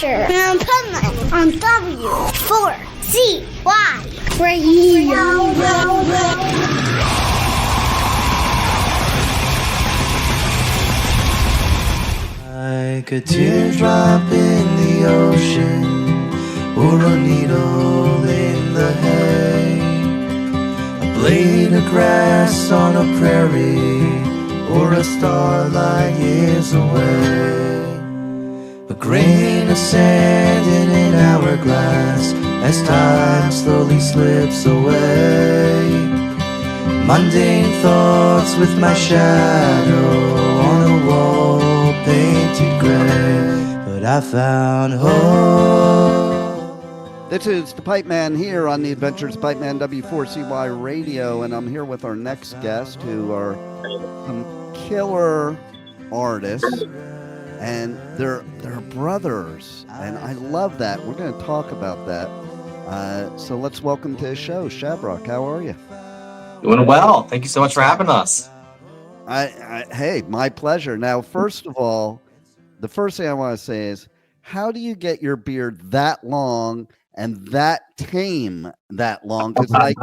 Asher and Pipeman on W4CY Radio. Like a teardrop in the ocean, or a needle in the hay, a blade of grass on a prairie, or a star light years away, a grain of sand in an hourglass as time slowly slips away, mundane thoughts with my shadow on a wall painted gray, but I found hope. This is the Pipeman here on the Adventures Pipeman W4CY Radio, and I'm here with our next guest, who are some killer artists, and they're brothers, and I love that. We're going to talk about that. So let's welcome to the show, Shavrock. How are you? Doing well. Thank you so much for having us. Hey, my pleasure. Now, first of all, the first thing I want to say is, how do you get your beard that long and that tame that long? Because like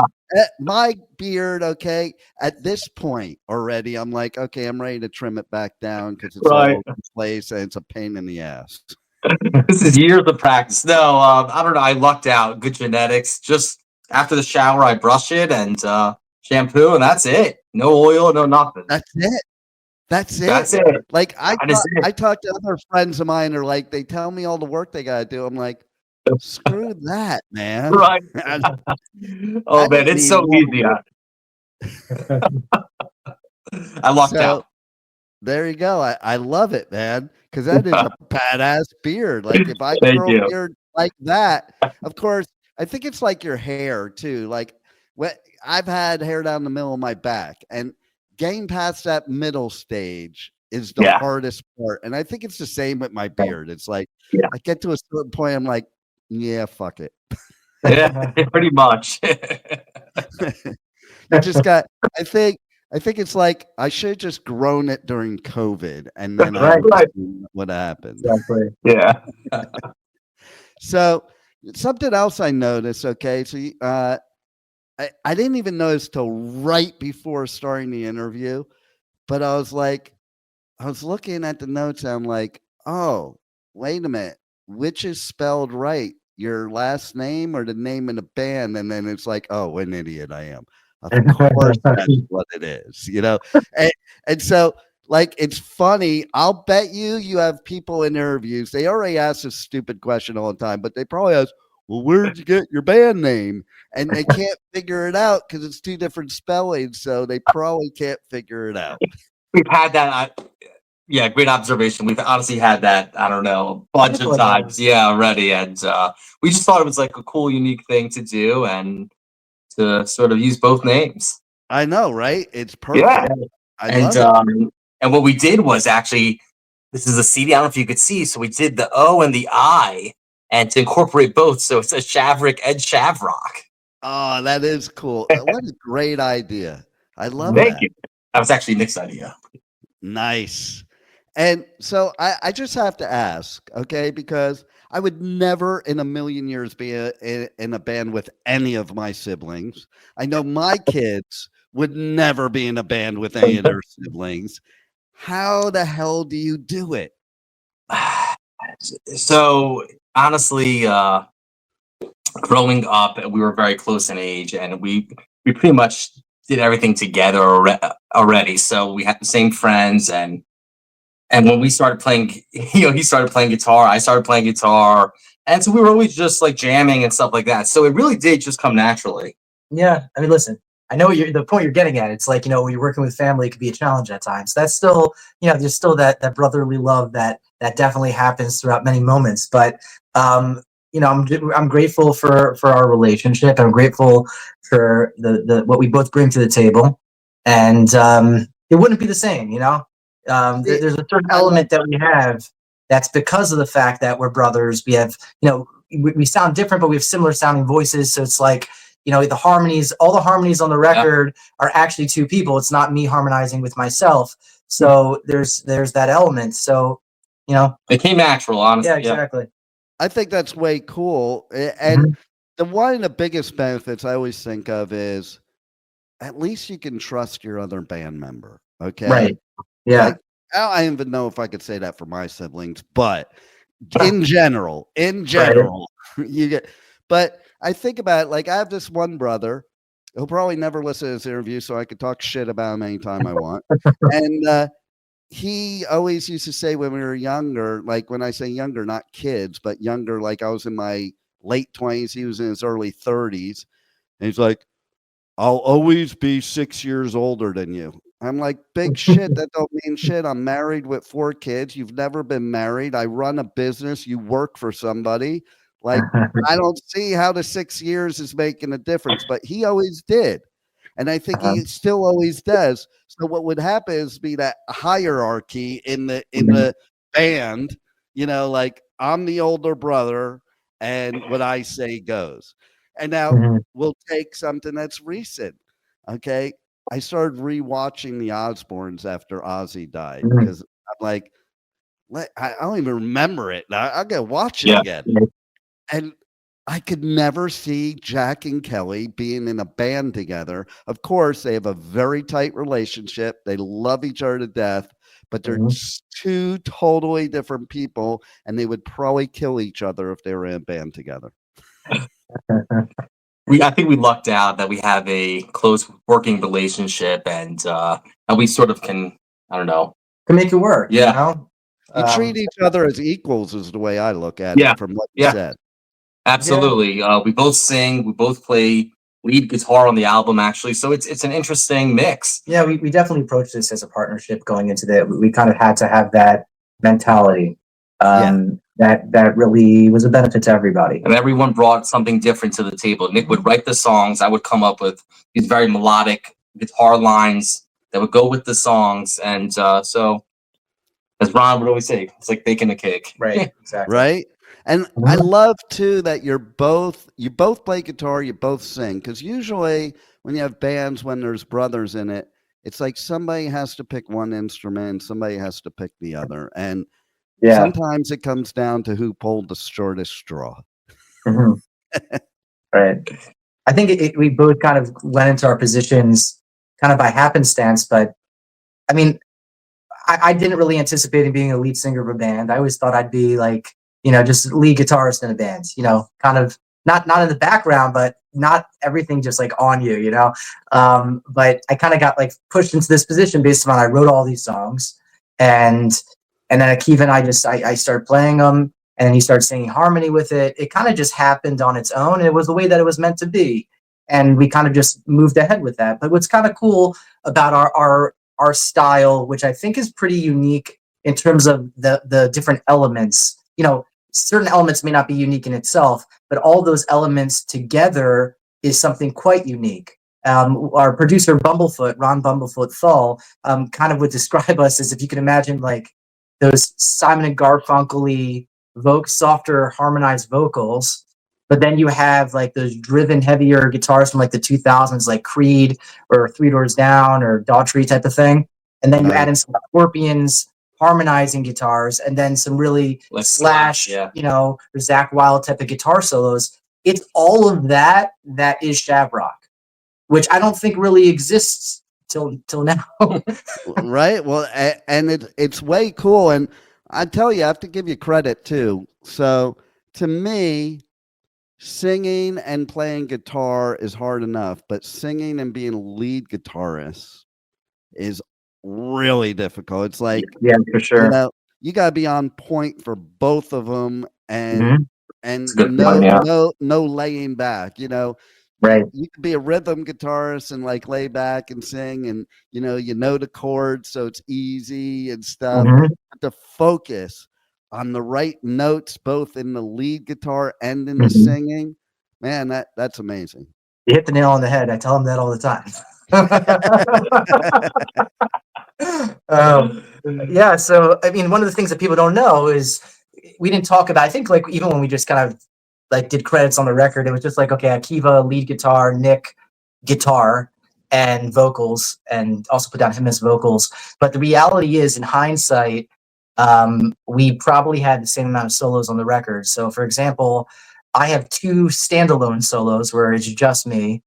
my beard, okay, at this point already, I'm like, okay, I'm ready to trim it back down because it's all over the place and it's a pain in the ass. This is years of practice. No, I don't know. I lucked out. Good genetics. Just after the shower, I brush it and shampoo, and that's it. No oil, no nothing. That's it. That's it. Like I talk to other friends of mine, are like, they tell me all the work they gotta do. I'm like, screw that, man. Right. Oh man, it's so easy. I lucked out. There you go. I love it, man, because that is a badass beard. Like if I grow a beard like that, of course, I think it's like your hair too. Like I've had hair down the middle of my back, and getting past that middle stage is the hardest part. And I think it's the same with my beard. It's like I get to a certain point, I'm like, yeah, fuck it. Yeah, pretty much. You just got. I think it's like I should have just grown it during COVID, and then what happened. Exactly. Yeah. So something else I noticed. Okay, so I didn't even notice till right before starting the interview, but I was looking at the notes, and I'm like, oh, wait a minute, which is spelled right? Your last name or the name of the band? And then it's like, oh, what an idiot I am. Of course, that's what it is, you know? And so, like, it's funny. I'll bet you have people in interviews, they already ask this stupid question all the time, but they probably ask, well, where'd you get your band name? And they can't figure it out because it's two different spellings, so they probably can't figure it out. We've had that. Great observation. We've honestly had that, I don't know, a bunch of times. Yeah, already. And we just thought it was like a cool, unique thing to do and to sort of use both names. I know, right? It's perfect. Yeah. And what we did was actually, this is a CD. I don't know if you could see. So we did the O and the I, and to incorporate both. So it's a Shavrick and Shavrock. Oh, that is cool. What a great idea. I love that. Thank you. That was actually Nick's idea. Nice. And so I just have to ask, okay, because I would never in a million years be in a band with any of my siblings. I know my kids would never be in a band with any of their siblings. How the hell do you do it? So honestly, growing up, we were very close in age, and we pretty much did everything together already. So we had the same friends, and when we started playing, he started playing guitar, I started playing guitar, and so we were always just like jamming and stuff like that. So it really did just come naturally. Yeah, I mean, listen, I know the point you're getting at. It's like, when you're working with family, it could be a challenge at times. That's still, there's still that brotherly love that definitely happens throughout many moments. But I'm grateful for our relationship. I'm grateful for the what we both bring to the table, and it wouldn't be the same. There's a certain element that we have that's because of the fact that we're brothers. We have, we sound different, but we have similar sounding voices. So it's like, the harmonies, all the harmonies on the record are actually two people. It's not me harmonizing with myself. So there's that element. So, it came natural, honestly. Yeah, exactly. I think that's way cool. And Mhm. one of the biggest benefits I always think of is at least you can trust your other band member. Okay. Right. Yeah. Like, I don't even know if I could say that for my siblings, but in general, you get, but I think about it, like I have this one brother who'll probably never listen to this interview, so I could talk shit about him anytime I want. And he always used to say when we were younger, like when I say younger, not kids, but younger, like I was in my late 20s, he was in his early 30s. And he's like, I'll always be 6 years older than you. I'm like, big shit. That don't mean shit. I'm married with 4 kids. You've never been married. I run a business. You work for somebody. Like, I don't see how the 6 years is making a difference, but he always did. And I think he still always does. So what would happen is be that hierarchy in the band, you know, like I'm the older brother and what I say goes. And now Mhm. we'll take something that's recent. Okay. I started rewatching the Osbournes after Ozzy died Mhm. because I'm like, I don't even remember it. I gotta watch it Yeah. again. And I could never see Jack and Kelly being in a band together. Of course, they have a very tight relationship. They love each other to death, but they're Mhm. just 2 totally different people, and they would probably kill each other if they were in a band together. I think we lucked out that we have a close working relationship, and we sort of can, I don't know. To make it work, you Yeah. know? You treat each other as equals is the way I look at Yeah. it from what you Yeah. said. Absolutely. We both sing. We both play lead guitar on the album, actually. So it's an interesting mix. Yeah, we definitely approached this as a partnership going into that. We kind of had to have that mentality. That really was a benefit to everybody. And everyone brought something different to the table. Nick would write the songs. I would come up with these very melodic guitar lines that would go with the songs. And so, as Ron would always say, it's like baking a cake. Right, exactly. Right? And I love too that you both play guitar, you both sing. Because usually when you have bands, when there's brothers in it, it's like somebody has to pick one instrument, somebody has to pick the other. And Yeah. sometimes it comes down to who pulled the shortest straw. Mhm. Right. I think we both kind of went into our positions kind of by happenstance, but I mean, I didn't really anticipate being a lead singer of a band. I always thought I'd be like, you know, just lead guitarist in a band, you know, kind of not in the background, but not everything just like on you, you know. But I kind of got like pushed into this position based on I wrote all these songs, and then Akiva and I started playing them, and then he started singing harmony with it. It kind of just happened on its own. And it was the way that it was meant to be, and we kind of just moved ahead with that. But what's kind of cool about our style, which I think is pretty unique in terms of the different elements. You know, certain elements may not be unique in itself, but all those elements together is something quite unique. Our producer Bumblefoot, Ron Bumblefoot Thal, kind of would describe us as if you can imagine like those Simon and Garfunkel-y, softer harmonized vocals, but then you have like those driven heavier guitars from like the 2000s, like Creed or Three Doors Down or Daughtry type of thing. And then you add in some Scorpions harmonizing guitars, and then some really Like Slash, yeah. you know, or Zakk Wylde type of guitar solos. It's all of that is Shavrock, which I don't think really exists till now. Right? Well, and it's way cool. And I tell you, I have to give you credit too. So to me, singing and playing guitar is hard enough, but singing and being a lead guitarist is really difficult. It's like, Yeah, for sure. you know, you got to be on point for both of them, and Mhm. and It's a good no point, yeah. no laying back. You know, Right. you could be a rhythm guitarist and like lay back and sing, and you know the chords, so it's easy and stuff. Mhm. But the focus on the right notes, both in the lead guitar and in the Mhm. singing, man, that's amazing. You hit the nail on the head. I tell him that all the time. Yeah. So, I mean, one of the things that people don't know is we didn't talk about, I think like even when we just kind of like did credits on the record, it was just like, okay, Akiva, lead guitar, Nick, guitar and vocals, and also put down him as vocals. But the reality is, in hindsight, we probably had the same amount of solos on the record. So, for example, I have 2 standalone solos where it's just me.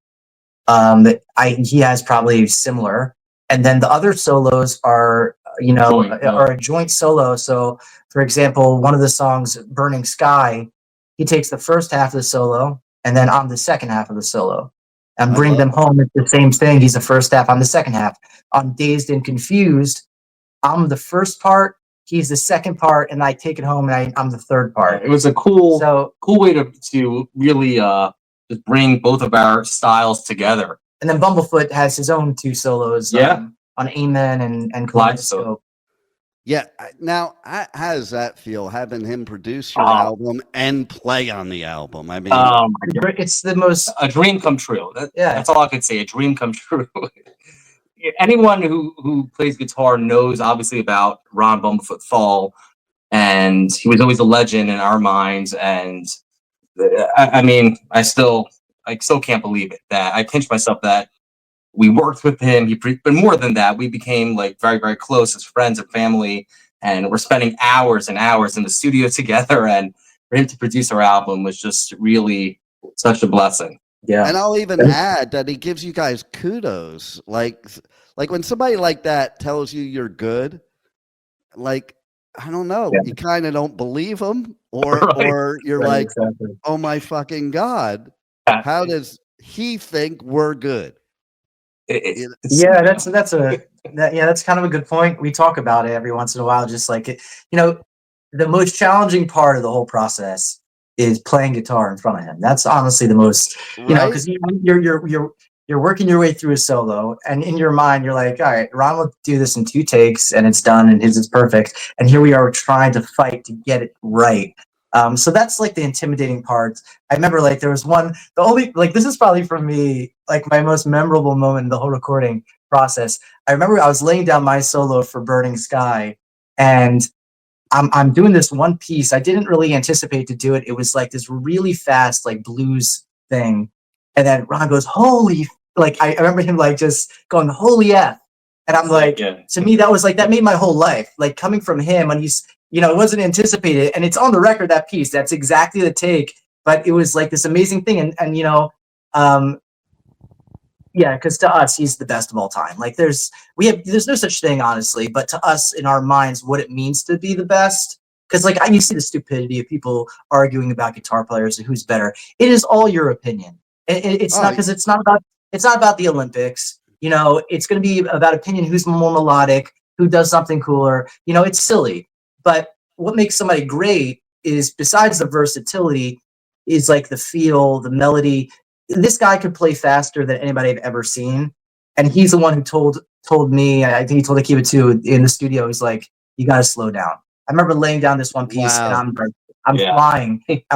He has probably similar, and then the other solos are, are a joint solo. So, for example, one of the songs, "Burning Sky," he takes the first half of the solo, and then I'm the second half of the solo. And "Bring Them Home," it's the same thing. He's the first half, I'm the second half. On "Dazed and Confused," I'm the first part, he's the second part, and I take it home, and I'm the third part. It was a cool way to really just bring both of our styles together. And then Bumblefoot has his own 2 solos on "Amen" and "Kaleidoscope." Yeah. Now, how does that feel, having him produce your album and play on the album? I mean, it's the most a dream come true. That's all I could say. A dream come true. Anyone who plays guitar knows obviously about Ron Bumblefoot Thal, and he was always a legend in our minds. And I still can't believe it, that I pinch myself that we worked with him. But more than that, we became like very, very close as friends and family, and we're spending hours and hours in the studio together. And for him to produce our album was just really such a blessing. Yeah. And I'll even add that he gives you guys kudos. Like when somebody like that tells you you're good, like, I don't know, you kind of don't believe him, or you're like, oh my fucking God, how does he think we're good? That's kind of a good point. We talk about it every once in a while, just like the most challenging part of the whole process is playing guitar in front of him. That's honestly the most, because you're working your way through a solo, and in your mind you're like, all right, Ron will do this in 2 takes and it's done and his is perfect, and here we are trying to fight to get it right. So that's like the intimidating part. I remember like there was this is probably for me like my most memorable moment in the whole recording process. I remember I was laying down my solo for "Burning Sky," and I'm doing this one piece. I didn't really anticipate to do it. It was like this really fast like blues thing, and then Ron goes, "Holy!" Like I remember him like just going, "Holy F!" And I'm like, to me that was like, that made my whole life. Like coming from him, and he's, it wasn't anticipated, and it's on the record, that piece. That's exactly the take, but it was like this amazing thing, and because to us he's the best of all time. Like there's no such thing, honestly, but to us in our minds what it means to be the best, because like you see the stupidity of people arguing about guitar players and who's better. It is all your opinion. It's not, because it's not about the Olympics. It's going to be about opinion, who's more melodic, who does something cooler. It's silly, but what makes somebody great is, besides the versatility, is like the feel, the melody. This guy could play faster than anybody I've ever seen, and he's the one who told me, I think he told Akiva too in the studio, he's like, you got to slow down. I remember laying down this one piece, and I'm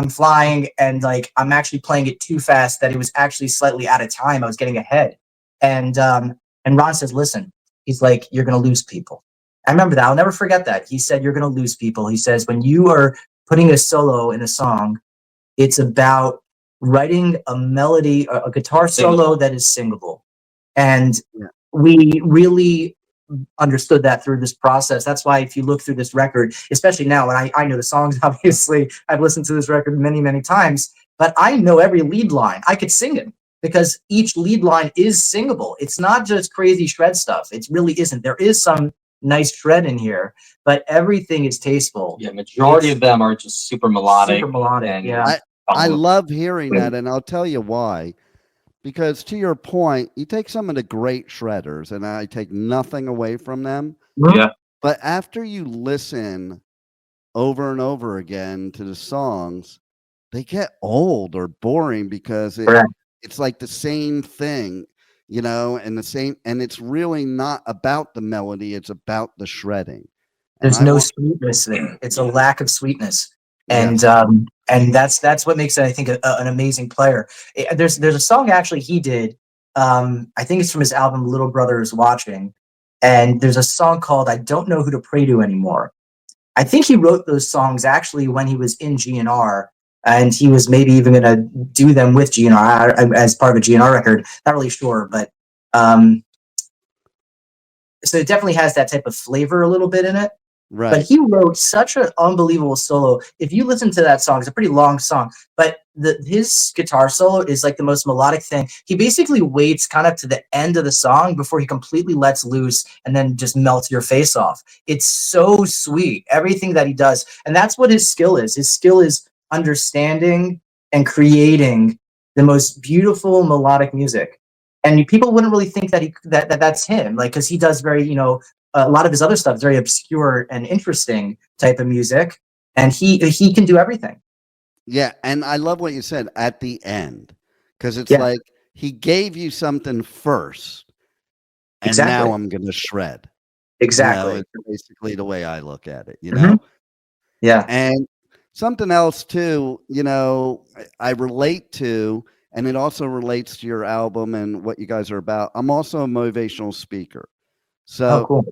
flying, and like I'm actually playing it too fast that it was actually slightly out of time. I was getting ahead, and Ron says, listen, he's like, you're gonna lose people. I remember that. I'll never forget that. He said, you're gonna lose people. He says, when you are putting a solo in a song, it's about writing a melody, a guitar solo that is singable. And we really understood that through this process. That's why if you look through this record, especially now, and I know the songs, obviously, I've listened to this record many, many times, but I know every lead line. I could sing it because each lead line is singable. It's not just crazy shred stuff. It really isn't. There is some nice shred in here, but everything is tasteful. Yeah, majority of them are just super melodic. Yeah. I love hearing that, and I'll tell you why. Because to your point, you take some of the great shredders, and I take nothing away from them. Yeah. But after you listen over and over again to the songs, they get old or boring because it's like the same thing, and it's really not about the melody. It's about the shredding. There's no sweetness there. It's a lack of sweetness. And that's what makes it, I think, an amazing player. There's a song actually he did. I think it's from his album Little Brother Is Watching, and there's a song called "I Don't Know Who to Pray to Anymore." I think he wrote those songs actually when he was in GNR, and he was maybe even going to do them with GNR as part of a GNR record. Not really sure, but so it definitely has that type of flavor a little bit in it. Right. But he wrote such an unbelievable solo. If you listen to that song, it's a pretty long song, but his guitar solo is like the most melodic thing. He basically waits kind of to the end of the song before he completely lets loose and then just melts your face off. It's so sweet, everything that he does. And that's what his skill is. His skill is understanding and creating the most beautiful melodic music. And people wouldn't really think that that's him, like, because he does very, you know, a lot of his other stuff is very obscure and interesting type of music, and he can do everything. Yeah, and I love what you said at the end, because it's like he gave you something first, and now I'm going to shred. Exactly. You know, it's basically the way I look at it, you know? Yeah. And something else too, you know, I relate to, and it also relates to your album and what you guys are about. I'm also a motivational speaker. So cool.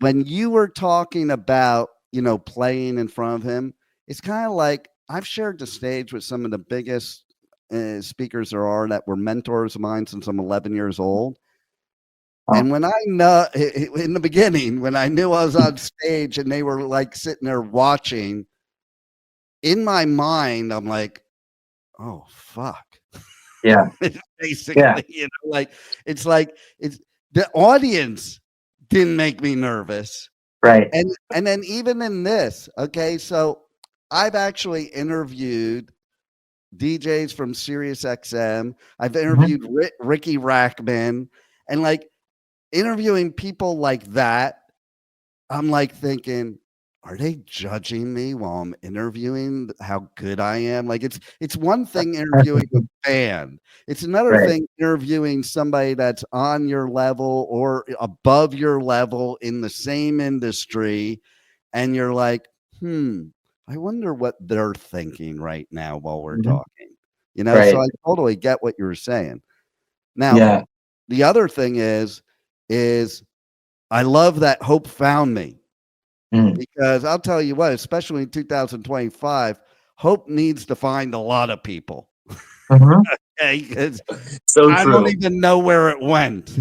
When you were talking about, you know, playing in front of him, it's kind of like I've shared the stage with some of the biggest speakers there are that were mentors of mine since I'm 11 years old. And when I know in the beginning, when I knew I was on stage and they were like sitting there watching, in my mind, I'm like, oh, fuck. Yeah. Basically, you know, like it's the audience didn't make me nervous. Right. And then even in this, okay, so I've actually interviewed DJs from Sirius XM. I've interviewed Ricky Rackman, and like interviewing people like that, I'm like thinking, are they judging me while I'm interviewing how good I am? Like it's one thing interviewing a band. It's another thing interviewing somebody that's on your level or above your level in the same industry. And you're like, I wonder what they're thinking right now while we're talking. You know, so I totally get what you were saying. Now, the other thing is I love that Hope found me. Because I'll tell you what, especially in 2025, Hope needs to find a lot of people. Okay, because I don't even know where it went.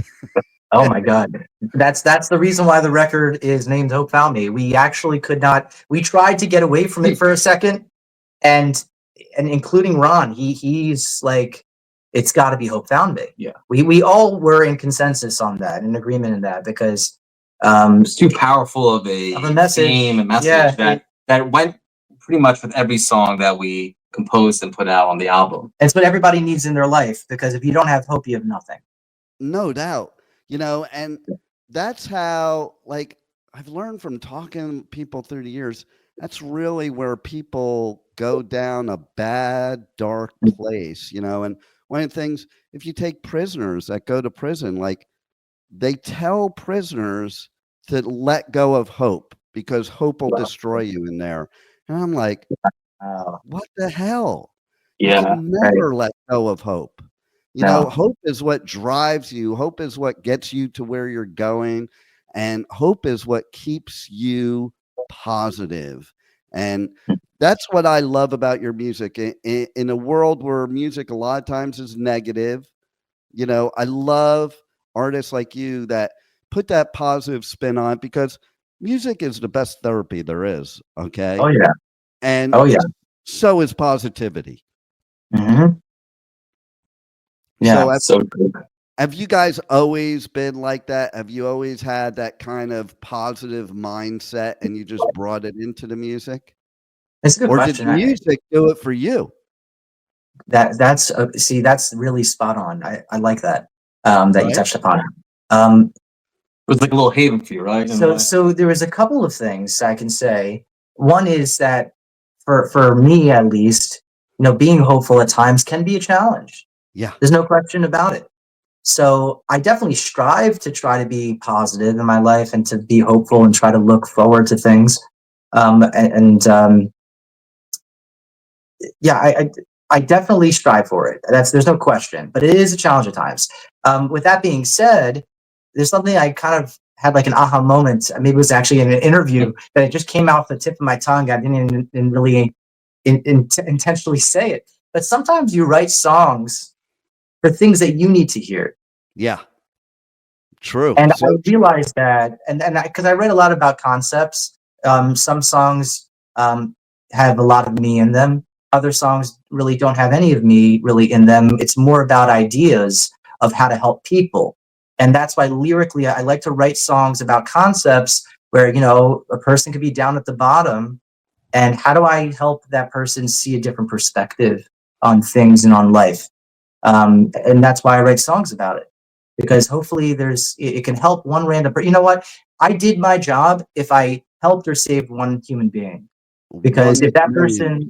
Oh my God. That's the reason why the record is named Hope Found Me. We actually could not, we tried to get away from it for a second, and including Ron, he's like, it's got to be Hope Found Me. Yeah. We all were in consensus on that, in agreement in that, because it's too powerful of a message. Theme, a message that went pretty much with every song that we composed and put out on the album. It's what everybody needs in their life, because if you don't have hope, you have nothing. No doubt. You know, and that's how, like, I've learned from talking to people through the years, that's really where people go down a bad, dark place, you know. And one of the things, if you take prisoners that go to prison, like, they tell prisoners to let go of hope because hope will destroy you in there. And I'm like, what the hell? Yeah. You can never let go of hope. You know, hope is what drives you. Hope is what gets you to where you're going. And hope is what keeps you positive. And that's what I love about your music. In a world where music a lot of times is negative, you know, I love artists like you that put that positive spin on it, because music is the best therapy there is. Okay. Oh yeah. And so is positivity. Yeah. So have you guys always been like that? Have you always had that kind of positive mindset and you just brought it into the music? It's a good question. Did music do it for you? That's really spot on. I like that. That you touched upon. It was like a little haven for you, right? So there was a couple of things I can say. One is that for me, at least, you know, being hopeful at times can be a challenge. Yeah. There's no question about it. So I definitely strive to try to be positive in my life and to be hopeful and try to look forward to things. I definitely strive for it. There's no question, but it is a challenge at times. With that being said, there's something I kind of had like an aha moment. Maybe it was actually in an interview that it just came out the tip of my tongue. I didn't really intentionally say it, but sometimes you write songs for things that you need to hear. Yeah. True. And I realized that, and because I read a lot about concepts, Some songs have a lot of me in them. Other songs really don't have any of me really in them. It's more about ideas of how to help people. And that's why lyrically, I like to write songs about concepts where, you know, a person could be down at the bottom, and how do I help that person see a different perspective on things and on life? And that's why I write songs about it, because hopefully it can help one random person. You know what? I did my job if I helped or saved one human being, because if that person,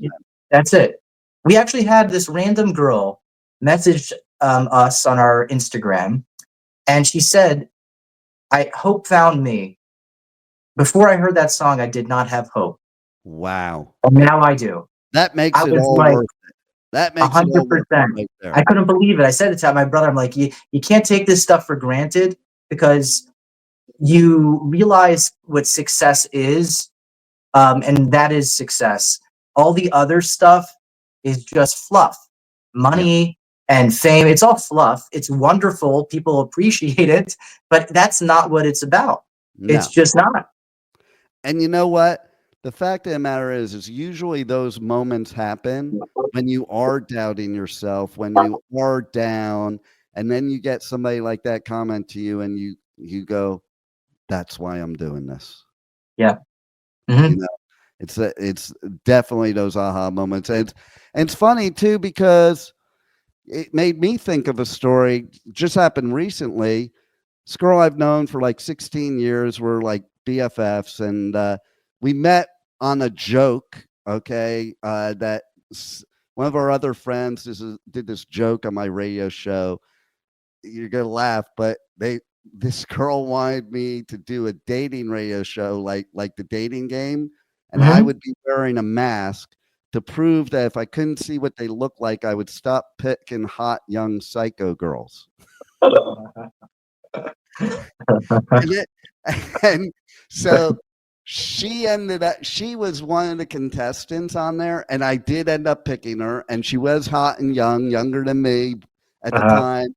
that's it. We actually had this random girl message us on our Instagram, and she said, "I hope found me. Before I heard that song, I did not have hope. Wow. And now I do." That makes I it was all like, worth it. That makes it all worth it 100%. right there. I couldn't believe it. I said it to my brother. I'm like, you can't take this stuff for granted, because you realize what success is, and that is success. All the other stuff is just fluff. Money and fame, it's all fluff. It's wonderful. People appreciate it, but that's not what it's about. No. It's just not. And you know what? The fact of the matter is usually those moments happen when you are doubting yourself, when you are down, and then you get somebody like that comment to you, and you go, "That's why I'm doing this." Yeah. Mhm. You know, it's definitely those aha moments, and it's funny too, because it made me think of a story just happened recently. This girl I've known for like 16 years. We're like BFFs, and we met on a joke. Okay, that one of our other friends did this joke on my radio show. You're gonna laugh, but this girl wanted me to do a dating radio show, like the dating game, and I would be wearing a mask to prove that if I couldn't see what they look like, I would stop picking hot young psycho girls. And so she was one of the contestants on there, and I did end up picking her, and she was hot and young, younger than me at the time,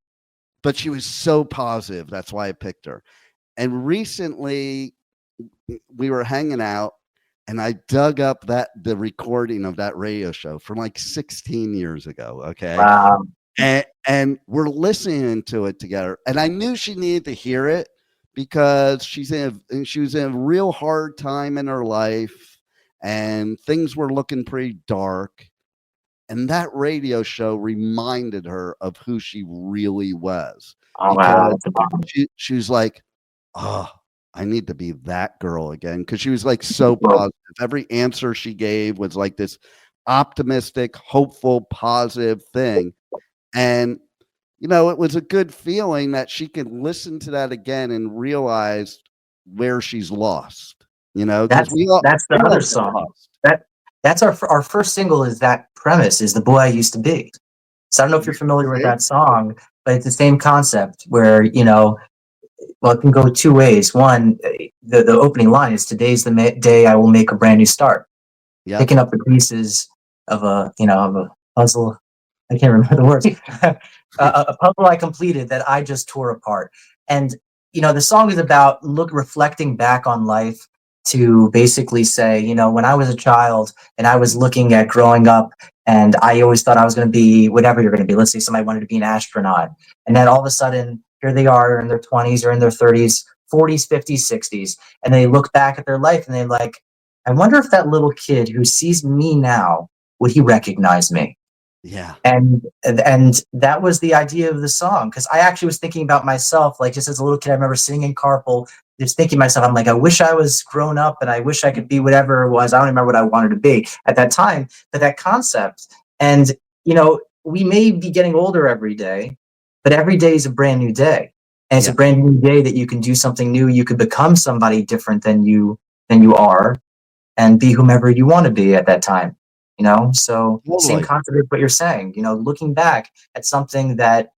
but she was so positive. That's why I picked her. And recently we were hanging out, and I dug up the recording of that radio show from like 16 years ago. Okay. Wow. And we're listening to it together. And I knew she needed to hear it, because she was in a real hard time in her life, and things were looking pretty dark. And that radio show reminded her of who she really was. Oh, wow. She was like, "Oh, I need to be that girl again." Because she was like so positive. Every answer she gave was like this optimistic, hopeful, positive thing. And, you know, it was a good feeling that she could listen to that again and realize where she's lost. You know, that's the other song. That's our first single. Is that premise? Is The Boy I Used to Be. So I don't know if you're familiar with that song, but it's the same concept where, you know, well, it can go two ways. One, the opening line is, "Today's the day I will make a brand new start." Yep. Picking up the pieces of a puzzle. I can't remember the words. A puzzle I completed that I just tore apart. And, you know, the song is about reflecting back on life, to basically say, you know, when I was a child and I was looking at growing up, and I always thought I was going to be whatever you're going to be. Let's say somebody wanted to be an astronaut. And then all of a sudden, here they are in their 20s or in their 30s, 40s, 50s, 60s. And they look back at their life and they're like, I wonder if that little kid who sees me now, would he recognize me? Yeah. And that was the idea of the song, because I actually was thinking about myself, like just as a little kid. I remember sitting in carpool, just thinking to myself, I'm like, I wish I was grown up, and I wish I could be whatever it was. I don't remember what I wanted to be at that time, but that concept. And, you know, we may be getting older every day, but every day is a brand new day. And it's a brand new day that you can do something new. You could become somebody different than you are, and be whomever you want to be at that time. You know, so same concept of what you're saying, you know, looking back at something that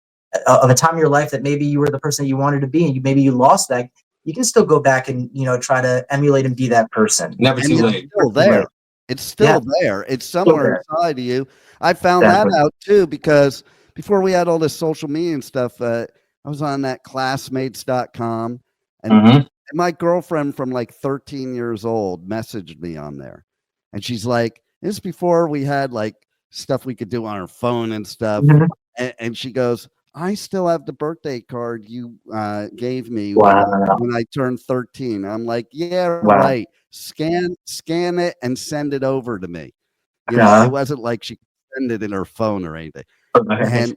of a time in your life that maybe you were the person that you wanted to be, and maybe you lost that, you can still go back and, you know, try to emulate and be that person. Never too late. It's still there. It's still there. It's somewhere inside of you. I found that out too, because before we had all this social media and stuff, I was on that classmates.com, and my girlfriend from like 13 years old messaged me on there, and she's like, this is before we had like stuff we could do on our phone and stuff. Mhm. And she goes, I still have the birthday card you gave me Wow. when I turned 13. I'm like, yeah, Wow. right. Scan it and send it over to me. You know, Uh-huh. it wasn't like she could send it in her phone or anything. Right. And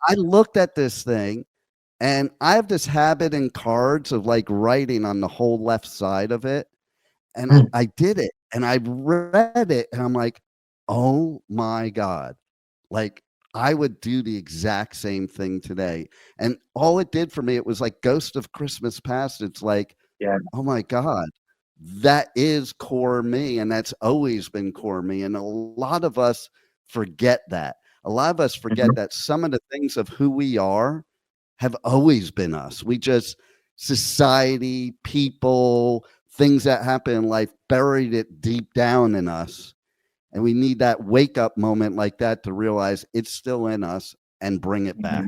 I looked at this thing, and I have this habit in cards of like writing on the whole left side of it. And Mm. I did it, and I read it, and I'm like, oh my God. Like, I would do the exact same thing today. And all it did for me, it was like Ghost of Christmas Past. It's like, Yeah. oh my God, that is core me. And that's always been core me. And a lot of us forget that. A lot of us forget Mhm. that some of the things of who we are have always been us. We just, society, people, things that happen in life buried it deep down in us. And we need that wake up moment like that to realize it's still in us and bring it back.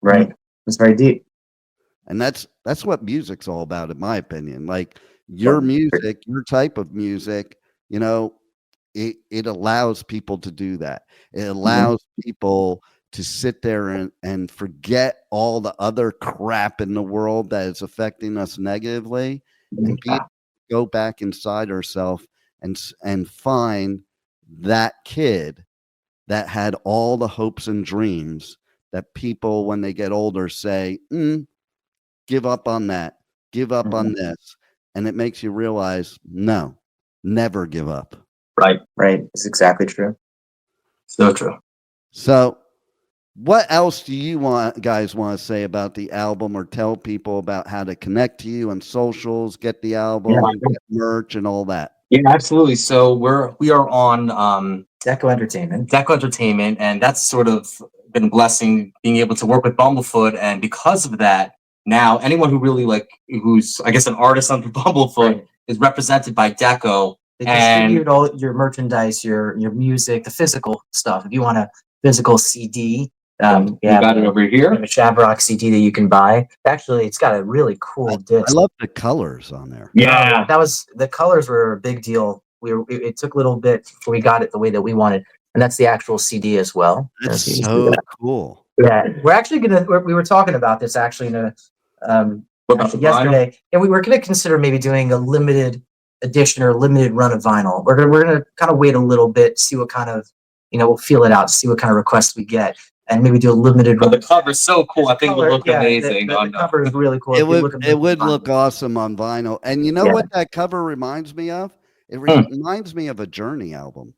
Right. It's very deep. And that's what music's all about, in my opinion. Like your music, your type of music, you know, it allows people to do that. It allows people to sit there and forget all the other crap in the world that is affecting us negatively and be able to go back inside ourselves and find that kid that had all the hopes and dreams that people, when they get older, say, give up on that, give up on this. And it makes you realize, no, never give up. Right. Right. It's exactly true. So true. So what else do you guys want to say about the album, or tell people about how to connect to you on socials, get the album, get merch, and all that? Yeah, absolutely. So we are on Deko Entertainment. Deko Entertainment, and that's sort of been a blessing being able to work with Bumblefoot. And because of that, now anyone who really who's I guess an artist under Bumblefoot is represented by Deko. They distribute all your merchandise, your music, the physical stuff. If you want a physical CD, we got it over here. A Shavrock CD that you can buy. Actually, it's got a really cool disc. I love the colors on there. Yeah, the colors were a big deal. It took a little bit before we got it the way that we wanted, and that's the actual CD as well. That's so cool. Yeah, we're actually we were talking about this actually in yesterday, and we were gonna consider maybe doing a limited edition or limited run of vinyl. We're gonna kind of wait a little bit, see what kind of, we'll feel it out, see what kind of requests we get, and maybe do a limited run. The cover's so cool. I think it would look amazing. The cover is really cool. It would look awesome on vinyl. And you know what that cover reminds me of? It reminds me of a Journey album.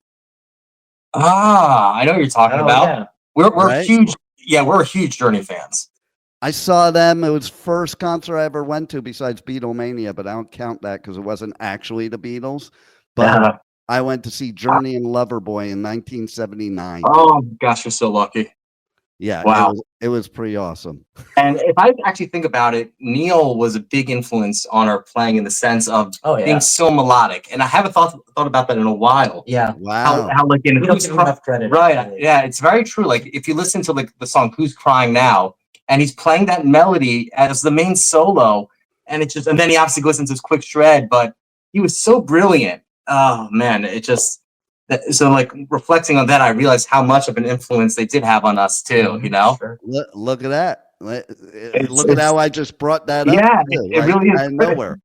I know what you're talking about. Yeah. We're huge. Yeah, we're huge Journey fans. I saw them. It was first concert I ever went to besides Beatlemania, but I don't count that because it wasn't actually the Beatles. But I went to see Journey and Loverboy in 1979. Oh gosh, you're so lucky. Yeah, wow, it was pretty awesome. And if I actually think about it, Neil was a big influence on our playing in the sense of being so melodic. And I haven't thought about that in a while. Yeah, wow. How like in Who's enough credit? Right? Yeah, it's very true. Like if you listen to like the song "Who's Crying Now," and he's playing that melody as the main solo, and and then he obviously goes into his quick shred. But he was so brilliant. Oh man, so like reflecting on that, I realized how much of an influence they did have on us too. Sure. Look at that. Look at how I just brought that up. Yeah, it really is. Out of nowhere.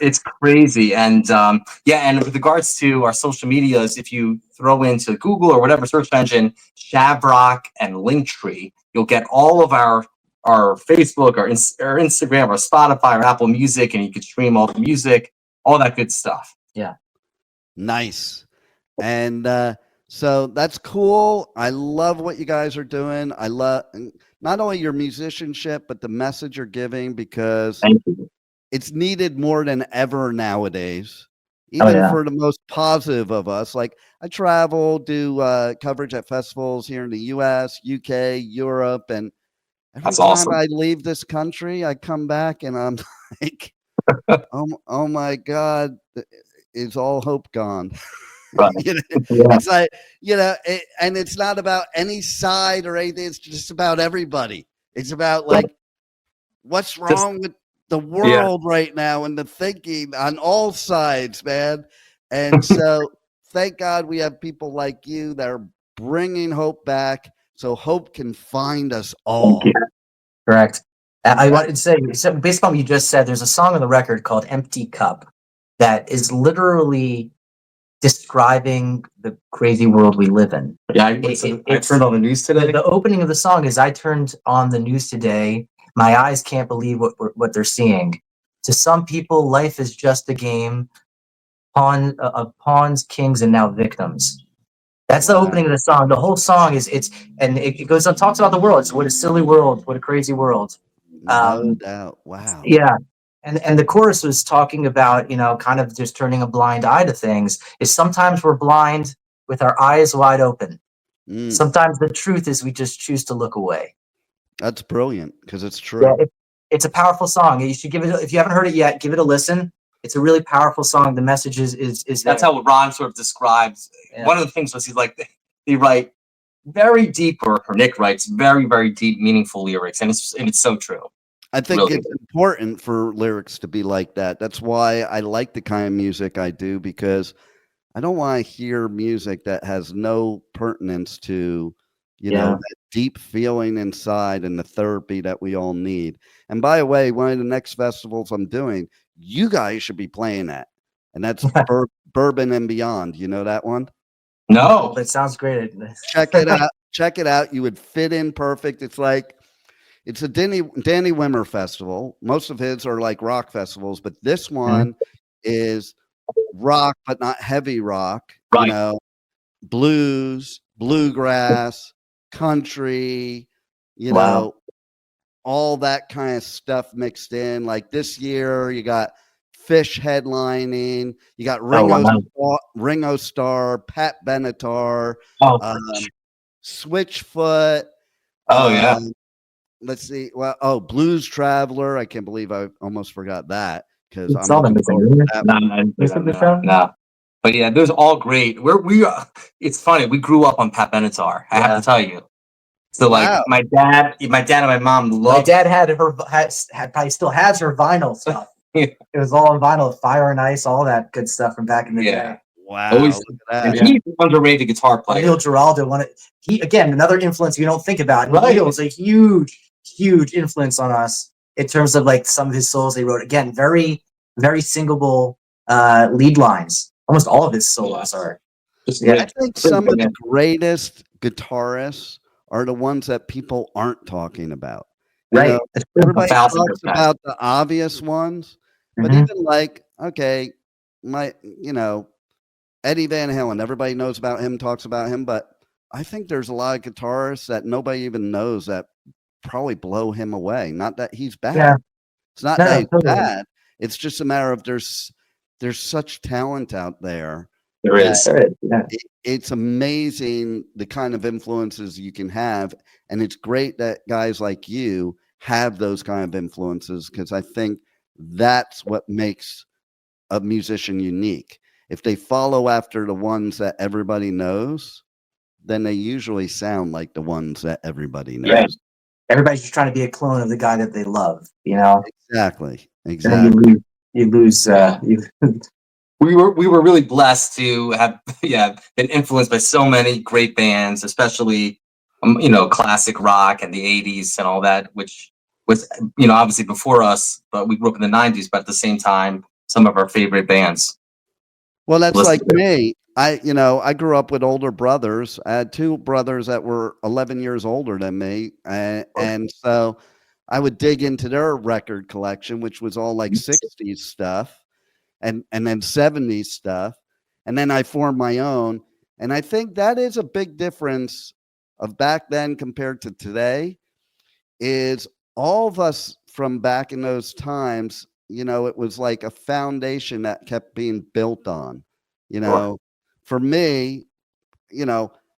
It's crazy. And and with regards to our social medias, if you throw into Google or whatever search engine Shavrock and Linktree, you'll get all of our Facebook, our Instagram, our Spotify, our Apple Music, and you can stream all the music, all that good stuff. Yeah. Nice. And so that's cool. I love what you guys are doing. I love not only your musicianship, but the message you're giving, because it's needed more than ever nowadays, even for the most positive of us. Like I travel, do coverage at festivals here in the US, UK, Europe, and every time I leave this country, I come back and I'm like, oh my God, is all hope gone? Right. It's like, and it's not about any side or anything. It's just about everybody. It's about like, what's wrong with the world right now and the thinking on all sides, man. And so thank God we have people like you that are bringing hope back so hope can find us all. Correct. I wanted to say, so based on what you just said, there's a song on the record called Empty Cup that is literally describing the crazy world we live in. Yeah, I turned on the news today. The opening of the song is, I turned on the news today. My eyes can't believe what they're seeing. To some people, life is just a game of pawns, kings, and now victims. That's the opening of the song. The whole song it goes on, talks about the world. It's what a silly world, what a crazy world. No doubt. Wow. Yeah. And the chorus was talking about, kind of just turning a blind eye to things. Is sometimes we're blind with our eyes wide open. Sometimes the truth is we just choose to look away. That's brilliant because it's true. Yeah, it's a powerful song. You should give it, if you haven't heard it yet, give it a listen. It's a really powerful song. The message is that's how Ron sort of describes. Yeah. One of the things was he write very deep, or Nick writes very, very deep, meaningful lyrics, and it's so true. I think really it's important for lyrics to be like that. That's why I like the kind of music I do, because I don't want to hear music that has no pertinence to, you know, that deep feeling inside and the therapy that we all need. And by the way, one of the next festivals I'm doing, you guys should be playing at, and that's Bourbon and Beyond. You know that one? No, but it sounds great. Check it out. Check it out. You would fit in perfect. It's a Danny Wimmer festival. Most of his are like rock festivals, but this one is rock, but not heavy rock. Right. You know, blues, bluegrass, country, you know, all that kind of stuff mixed in. Like this year, you got Fish headlining, you got Ringo Starr, Pat Benatar, Switchfoot. Let's see. Well, Blues Traveler. I can't believe I almost forgot that, because I'm no. But yeah, those are all great. It's funny. We grew up on Pat Benatar. I have to tell you. So my dad and my mom loved. My dad probably still has her vinyl stuff. It was all on vinyl, Fire and Ice, all that good stuff from back in the day. Wow. Always, and he's an underrated guitar player. Neil Giraldo, again, another influence you don't think about. Neil was a huge influence on us in terms of like some of his solos they wrote. Again, very, very singable lead lines. Almost all of his solos are. I think some of the greatest guitarists are the ones that people aren't talking about. Right. You know, everybody talks about the obvious ones, but even Eddie Van Halen, everybody knows about him, talks about him, but I think there's a lot of guitarists that nobody even knows that probably blow him away. Not that he's bad. Yeah. It's not that he's bad. It's just a matter of there's such talent out there. There is. It's amazing the kind of influences you can have, and it's great that guys like you have those kind of influences, because I think that's what makes a musician unique. If they follow after the ones that everybody knows, then they usually sound like the ones that everybody knows. Right. Everybody's just trying to be a clone of the guy that they love, you know? Exactly. You lose. We were really blessed to have been influenced by so many great bands, especially classic rock and the 80s and all that, which was obviously before us, but we grew up in the 90s, but at the same time, some of our favorite bands. Well, that's like me. I grew up with older brothers. I had two brothers that were 11 years older than me. And so I would dig into their record collection, which was all like 60s stuff and then 70s stuff. And then I formed my own. And I think that is a big difference of back then compared to today, is all of us from back in those times, it was like a foundation that kept being built on, For me,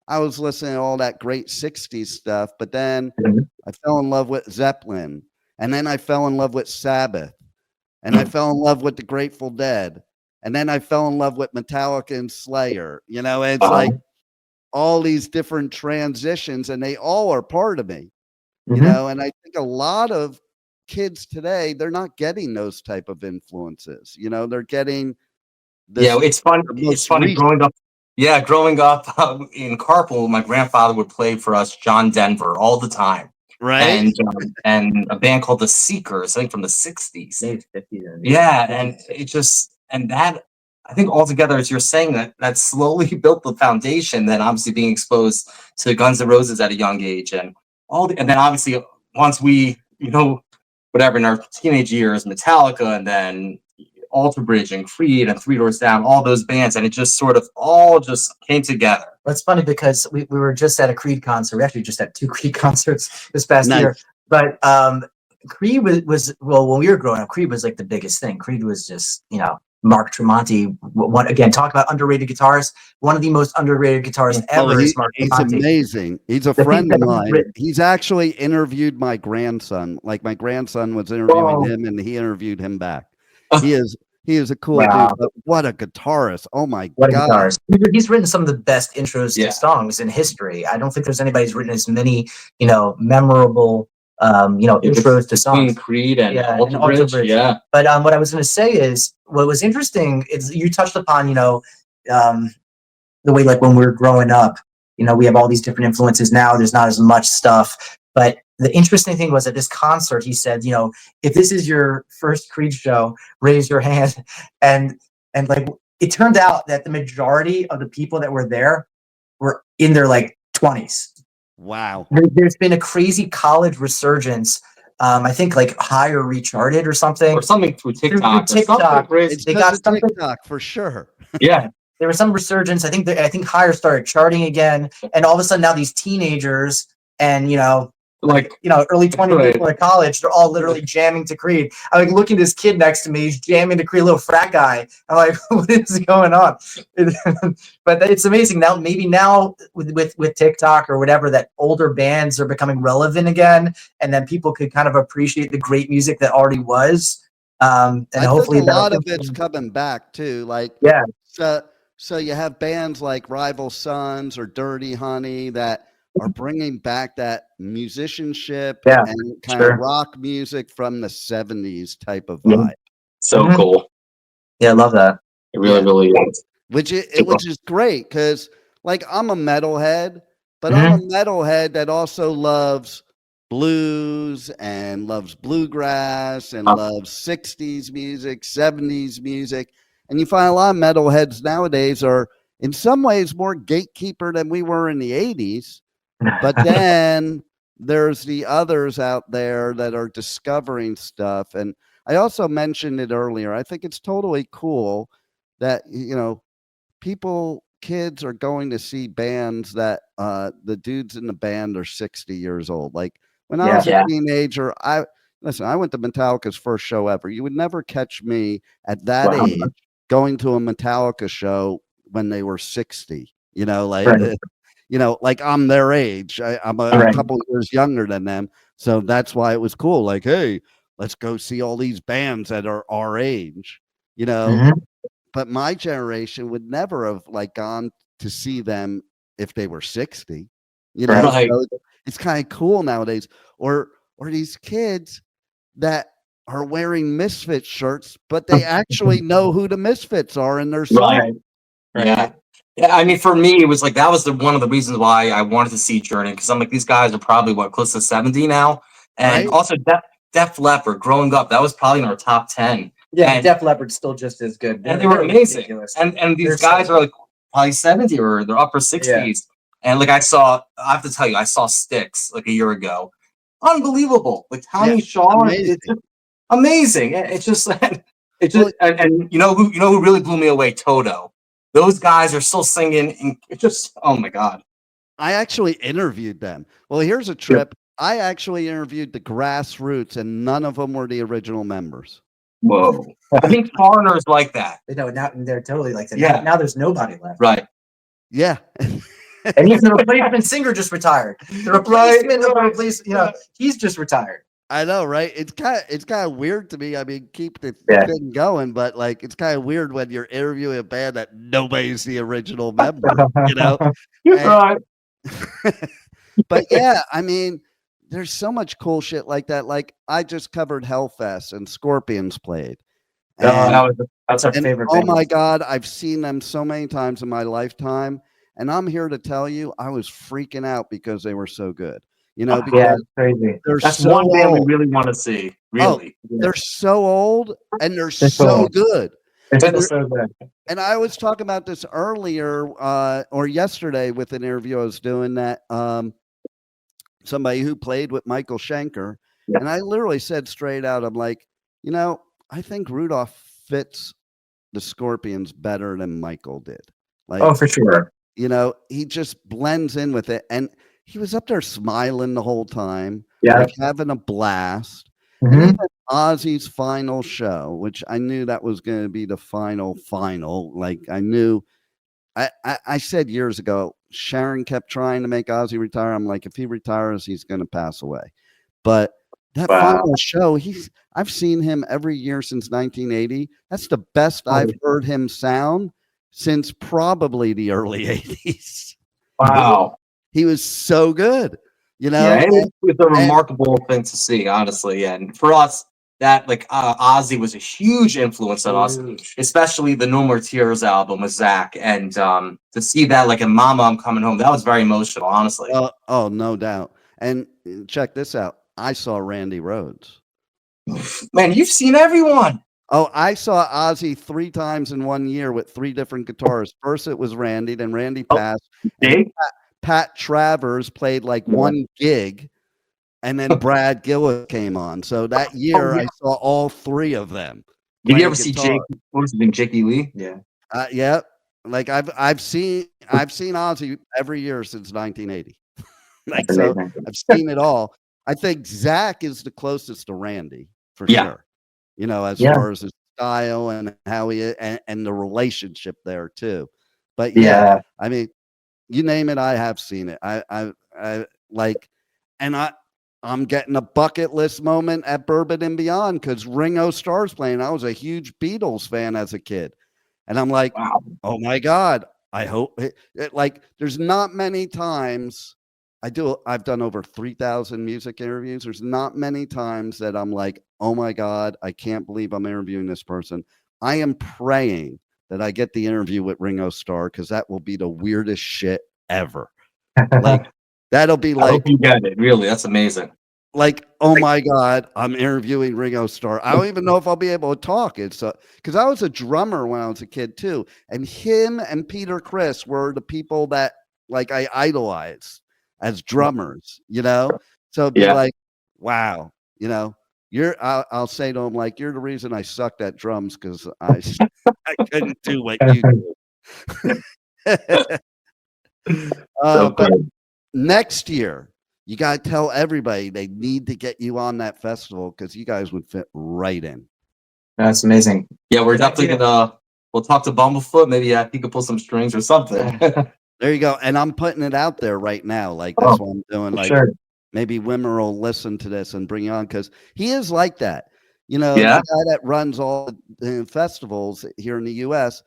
I was listening to all that great 60s stuff, but then I fell in love with Zeppelin, and then I fell in love with Sabbath, and I fell in love with the Grateful Dead, and then I fell in love with Metallica and Slayer. It's like all these different transitions, and they all are part of me, and I think a lot of kids today, they're not getting those type of influences. You know, they're getting this. Yeah, it's fun. the most It's funny recent- growing up. Yeah, growing up in carpool, my grandfather would play for us John Denver all the time, right? and a band called the Seekers, I think from the '60s. Maybe 50 then. Yeah, and it just and that I think altogether, as you're saying, that slowly built the foundation. Then obviously being exposed to Guns N' Roses at a young age, and and then obviously once we, whatever in our teenage years, Metallica, and then Alter Bridge and Creed and Three Doors Down, all those bands, and it just sort of all just came together. That's funny because we were just at a Creed concert. We actually just had 2 Creed concerts this past Nice. year. But Creed was well, when we were growing up, Creed was like the biggest thing. Creed was just, Mark Tremonti. Again, talk about underrated guitarists. One of the most underrated guitarists ever is Mark he's Tremonti. amazing. He's a friend of mine. He's actually interviewed my grandson. Like my grandson was interviewing him, and he interviewed him back. He is a cool dude. But what a guitarist! Oh my What a god! guitarist. He's written some of the best intros Yeah. to songs in history. I don't think there's anybody who's written as many, memorable, intros to songs. Between Creed and Yeah, Alter and Alter Bridge, Bridge. yeah. But what I was going to say is, what was interesting is you touched upon, the way like when we were growing up, we have all these different influences now. There's not as much stuff. But the interesting thing was at this concert, he said, if this is your first Creed show, raise your hand. And like it turned out that the majority of the people that were there were in their like 20s. Wow. There's been a crazy college resurgence. I think like Higher Recharted or something. Or something through TikTok. Through TikTok. Or something crazy. It's They because got of something- TikTok for sure. Yeah. There was some resurgence. I think Higher started charting again, and all of a sudden now these teenagers and Like early 20 Right. people in college, they're all literally jamming to Creed. I'm like looking at this kid next to me, he's jamming to Creed, little frat guy. I'm like, what is going on? But it's amazing now. Maybe now with TikTok or whatever, that older bands are becoming relevant again, and then people could kind of appreciate the great music that already was. And I hopefully think a lot that'll- of it's coming back too. Like Yeah. So you have bands like Rival Sons or Dirty Honey that are bringing back that musicianship and kind of rock music from the 70s type of vibe. so Mhm. cool. Yeah, I love that. It really is. Which is great because like I'm a metalhead, but I'm a metalhead that also loves blues and loves bluegrass and loves 60s music, 70s music. And you find a lot of metalheads nowadays are in some ways more gatekeeper than we were in the 80s. But then there's the others out there that are discovering stuff. And I also mentioned it earlier. I think it's totally cool that, kids are going to see bands that the dudes in the band are 60 years old. Like when I was a teenager, I went to Metallica's first show ever. You would never catch me at that age going to a Metallica show when they were 60, like I'm their age. I'm a couple years younger than them. So that's why it was cool. Like, hey, let's go see all these bands that are our age, But my generation would never have like gone to see them if they were 60, Right. So it's kind of cool nowadays. Or these kids that are wearing Misfits shirts, but they actually know who the Misfits are in their song. Right. Yeah. Yeah. I mean, for me, it was like that was one of the reasons why I wanted to see Journey, because I'm like, these guys are probably close to 70 now. And also Def Leppard, growing up, that was probably in our top 10. Yeah, and Def Leppard's still just as good. And they were amazing. Ridiculous. And these They're guys so are like probably 70 or their upper 60s. And like I have to tell you, I saw Styx like a year ago. Unbelievable. Like Tommy Shaw. Amazing. It's just amazing. It's just and you know who really blew me away? Toto. Those guys are still singing, and it's just, oh my God. I actually interviewed them. Well, here's a trip. I actually interviewed the Grassroots, and none of them were the original members. Whoa. I think foreigners like that. No, now they're totally like that. Yeah. Now there's nobody left. Right. Yeah. And even the replacement singer just retired. The replacement of the replacement, he's just retired. I know, right? It's kind of weird to me. I mean, keep the thing going, but like it's kind of weird when you're interviewing a band that nobody's the original member, You're right. But yeah, I mean, there's so much cool shit like that. Like I just covered Hellfest and Scorpions played. And, That's our favorite oh band. my God, I've seen them so many times in my lifetime. And I'm here to tell you, I was freaking out because they were so good. You know, because Yeah, it's crazy. they're That's so one band we old. really want to see. Really. They're so old and they're They're so so old. good. It's And so good. And I was talking about this earlier or yesterday with an interview I was doing that somebody who played with Michael Schenker. Yeah. And I literally said straight out, I'm like, you know, I think Rudolph fits the Scorpions better than Michael did. Like, Oh, for sure. you know, he just blends in with it. And he was up there smiling the whole time, Yeah. like having a blast. Mhm. And even Ozzy's final show, which I knew that was going to be the final. Like I knew, I said years ago, Sharon kept trying to make Ozzy retire. I'm like, if he retires, he's going to pass away. But that final show, I've seen him every year since 1980. That's the best I've heard him sound since probably the early 80s. Wow. He was so good, you know. Yeah, it was a remarkable thing to see, honestly. And for us, that like Ozzy was a huge influence on us, especially the No More Tears album with Zach. And to see that like in Mama, I'm Coming Home, that was very emotional, honestly. Oh, no doubt. And check this out. I saw Randy Rhoads. Man, you've seen everyone. Oh, I saw Ozzy 3 times in 1 year with 3 different guitarists. First it was Randy, then Randy passed. And Pat Travers played like 1 gig, and then Brad Gillis came on. So that year I saw all 3 of them. Did you ever see Jake? What was his name? Jakey Lee? Yeah. Yeah. Like I've seen Ozzy every year since 1980. Like so I've seen it all. I think Zach is the closest to Randy for sure. You know, as far as his style and how he and the relationship there too. But yeah, I mean, you name it, I have seen it. I like, and I'm getting a bucket list moment at Bourbon and Beyond because Ringo Starr's playing. I was a huge Beatles fan as a kid, and I'm like, wow. Oh my God, I hope like there's not many times. I've done over 3,000 music interviews. There's not many times that I'm like, oh my God, I can't believe I'm interviewing this person. I am praying that I get the interview with Ringo Starr because that will be the weirdest shit ever. Like that'll be like, I hope you get it. Really, that's amazing. Like, oh my God, I'm interviewing Ringo Starr. I don't even know if I'll be able to talk. It's because I was a drummer when I was a kid too, and him and Peter Criss were the people that like I idolized as drummers, you know. So it'd be like, wow, you know. I'll say to him like, you're the reason I sucked at drums because I couldn't do what you do. But next year, you got to tell everybody they need to get you on that festival because you guys would fit right in. That's amazing. Yeah, we're definitely gonna. We'll talk to Bumblefoot. Maybe he could pull some strings or something. There you go. And I'm putting it out there right now. Like that's what I'm doing. Like. Sure. Maybe Wimmer will listen to this and bring you on because he is like that. You know, the guy that runs all the festivals here in the U.S.,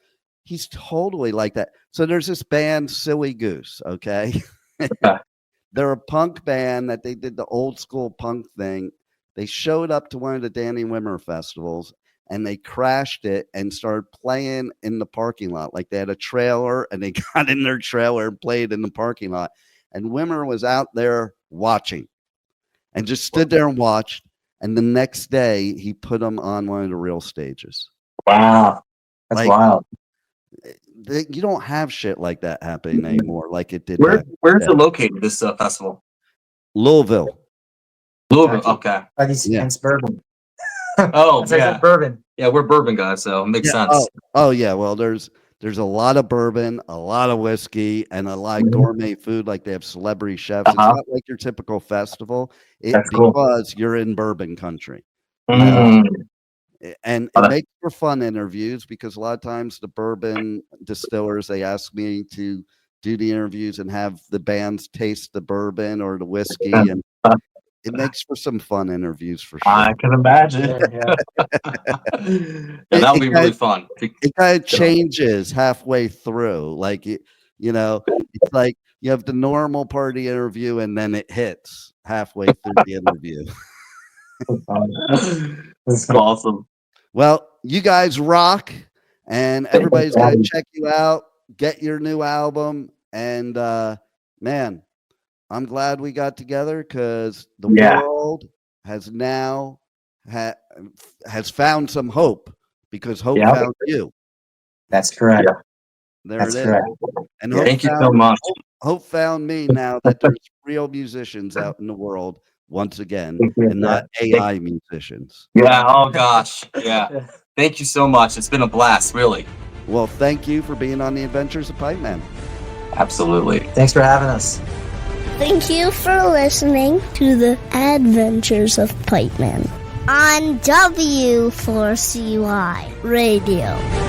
he's totally like that. So there's this band, Silly Goose, okay? They're a punk band that they did the old school punk thing. They showed up to one of the Danny Wimmer festivals, and they crashed it and started playing in the parking lot. Like they had a trailer, and they got in their trailer and played in the parking lot. And Wimmer was out there watching and just stood there and watched. And the next day he put them on one of the real stages. Wow. That's like, wild. You don't have shit like that happening anymore. Like it did. Where's it located, this festival? Louisville. Okay. It's Bourbon. Oh, yeah. Bourbon. Yeah, we're Bourbon guys, so it makes sense. Oh yeah. Well, there's a lot of bourbon, a lot of whiskey, and a lot of gourmet food. Like they have celebrity chefs. It's not like your typical festival. Because you're in bourbon country. And it makes for fun interviews because a lot of times the bourbon distillers, they ask me to do the interviews and have the bands taste the bourbon or the whiskey. And it makes for some fun interviews for sure. I can imagine. That'll be really fun. It kind of changes halfway through. Like, you know, it's like you have the normal party interview, and then it hits halfway through the interview. That's awesome. Well, you guys rock, and everybody's got to check you out, get your new album, and man, I'm glad we got together because the world has now has found some hope because hope found you. That's correct. Yeah. There That's it is. correct. And Thank you so much. Hope found me now that there's real musicians out in the world once again, and not AI musicians. Yeah. Oh gosh. Yeah. Thank you so much. It's been a blast, really. Well, thank you for being on the Adventures of Pipeman. Absolutely. Thanks for having us. Thank you for listening to the Adventures of Pipeman on W4CY Radio.